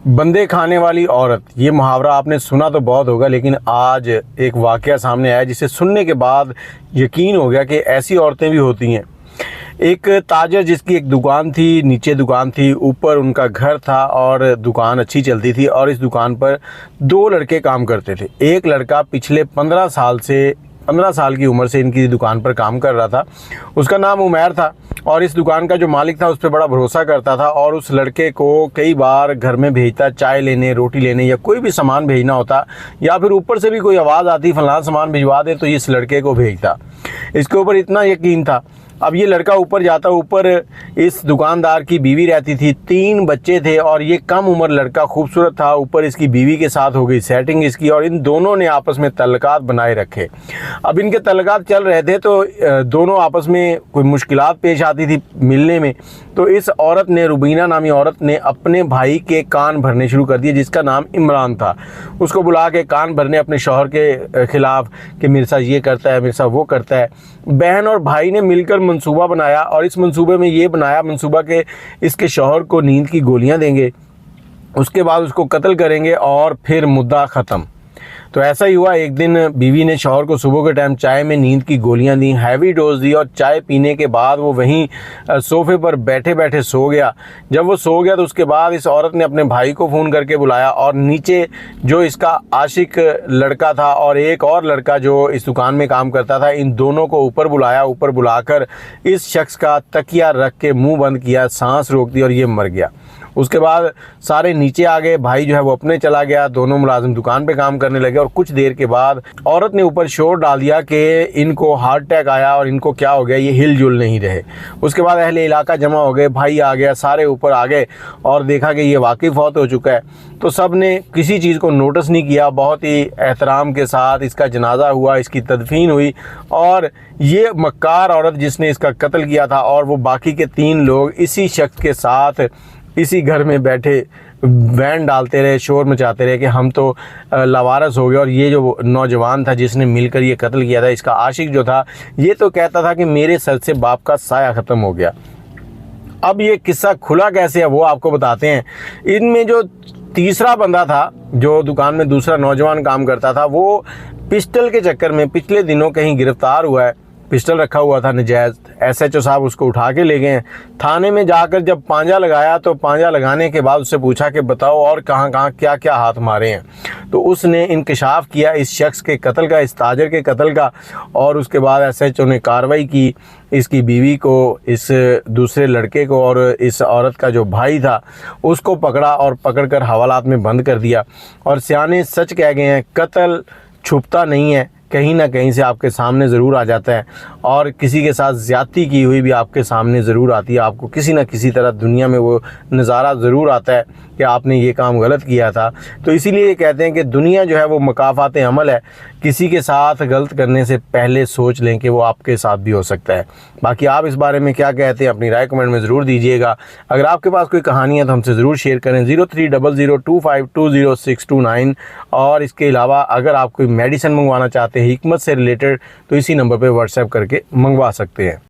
बंदे खाने वाली औरत, ये मुहावरा आपने सुना तो बहुत होगा, लेकिन आज एक वाक़या सामने आया जिसे सुनने के बाद यकीन हो गया कि ऐसी औरतें भी होती हैं। एक ताजर जिसकी एक दुकान थी, नीचे दुकान थी, ऊपर उनका घर था और दुकान अच्छी चलती थी और इस दुकान पर दो लड़के काम करते थे। एक लड़का पिछले 15 साल की उम्र से इनकी दुकान पर काम कर रहा था। उसका नाम उमैर था और इस दुकान का जो मालिक था उस पर बड़ा भरोसा करता था और उस लड़के को कई बार घर में भेजता, चाय लेने, रोटी लेने या कोई भी सामान भेजना होता या फिर ऊपर से भी कोई आवाज़ आती फलाना सामान भिजवा दे तो इस लड़के को भेजता। इसके ऊपर इतना यकीन था। अब ये लड़का ऊपर जाता, ऊपर इस दुकानदार की बीवी रहती थी, 3 बच्चे थे और ये कम उम्र लड़का खूबसूरत था। ऊपर इसकी बीवी के साथ हो गई सेटिंग इसकी और इन दोनों ने आपस में तल्लुकात बनाए रखे। अब इनके तल्लुकात चल रहे थे तो दोनों आपस में कोई मुश्किलात पेश आती थी मिलने में। तो इस औरत ने, रुबीना नामी औरत ने, अपने भाई के कान भरने शुरू कर दिए जिसका नाम इमरान था। उसको बुला के कान भरने अपने शौहर के ख़िलाफ़ कि मेरे साथ ये करता है, मेरे साथ वो करता है। बहन और भाई ने मिलकर मंसूबा बनाया और इस मंसूबे में ये बनाया मंसूबा के इसके शौहर को नींद की गोलियां देंगे, उसके बाद उसको कत्ल करेंगे और फिर मुद्दा ख़त्म। तो ऐसा ही हुआ। एक दिन बीवी ने शौहर को सुबह के टाइम चाय में नींद की गोलियां दी, हैवी डोज दी और चाय पीने के बाद वो वहीं सोफ़े पर बैठे बैठे सो गया। जब वो सो गया तो उसके बाद इस औरत ने अपने भाई को फ़ोन करके बुलाया और नीचे जो इसका आशिक लड़का था और एक और लड़का जो इस दुकान में काम करता था, इन दोनों को ऊपर बुलाया। ऊपर बुलाकर इस शख्स का तकिया रख के मुँह बंद किया, सांस रोक दी और ये मर गया। उसके बाद सारे नीचे आ गए, भाई जो है वो अपने चला गया, दोनों मुलाजिम दुकान पे काम करने लगे और कुछ देर के बाद औरत ने ऊपर शोर डाल दिया कि इनको हार्ट अटैक आया और इनको क्या हो गया, ये हिल जुल नहीं रहे। उसके बाद अहले इलाका जमा हो गए, भाई आ गया, सारे ऊपर आ गए और देखा कि ये वाकई फौत हो चुका है। तो सब ने किसी चीज़ को नोटिस नहीं किया, बहुत ही एहतराम के साथ इसका जनाजा हुआ, इसकी तदफीन हुई और ये मक्कार औरत जिसने इसका कत्ल किया था और वो बाकी के 3 लोग इसी शख्स के साथ इसी घर में बैठे बैंड डालते रहे, शोर मचाते रहे कि हम तो लावारस हो गए। और ये जो नौजवान था जिसने मिलकर ये कत्ल किया था, इसका आशिक जो था, ये तो कहता था कि मेरे सर से बाप का साया ख़त्म हो गया। अब ये किस्सा खुला कैसे है वो आपको बताते हैं। इनमें जो तीसरा बंदा था, जो दुकान में दूसरा नौजवान काम करता था, वो पिस्टल के चक्कर में पिछले दिनों कहीं गिरफ़्तार हुआ है। पिस्टल रखा हुआ था नजायज़। SHO साहब उसको उठा के ले गए हैं। थाने में जाकर जब पांजा लगाया तो पांजा लगाने के बाद उससे पूछा कि बताओ और कहाँ कहाँ क्या क्या हाथ मारे हैं। तो उसने इंकशाफ किया इस शख्स के कत्ल का, इस ताजर के कत्ल का। और उसके बाद SHO ने कार्रवाई की, इसकी बीवी को, इस दूसरे लड़के को और इस औरत का जो भाई था उसको पकड़ा और पकड़कर हवालात में बंद कर दिया। और सियाने सच कह गए हैं, कत्ल छुपता नहीं है, कहीं ना कहीं से आपके सामने ज़रूर आ जाता है और किसी के साथ ज़्यादती की हुई भी आपके सामने ज़रूर आती है। आपको किसी न किसी तरह दुनिया में वो नज़ारा ज़रूर आता है कि आपने ये काम गलत किया था। तो इसीलिए कहते हैं कि दुनिया जो है वो मकाफ़ात अमल है। किसी के साथ गलत करने से पहले सोच लें कि वो आपके साथ भी हो सकता है। बाकी आप इस बारे में क्या कहते हैं, अपनी राय कमेंट में ज़रूर दीजिएगा। अगर आपके पास कोई कहानी है तो हमसे ज़रूर शेयर करें। 0300252029। और इसके अलावा अगर आप कोई मेडिसिन मंगवाना चाहते हैं हिकमत से रिलेटेड तो इसी नंबर पर व्हाट्सएप करके मंगवा सकते हैं।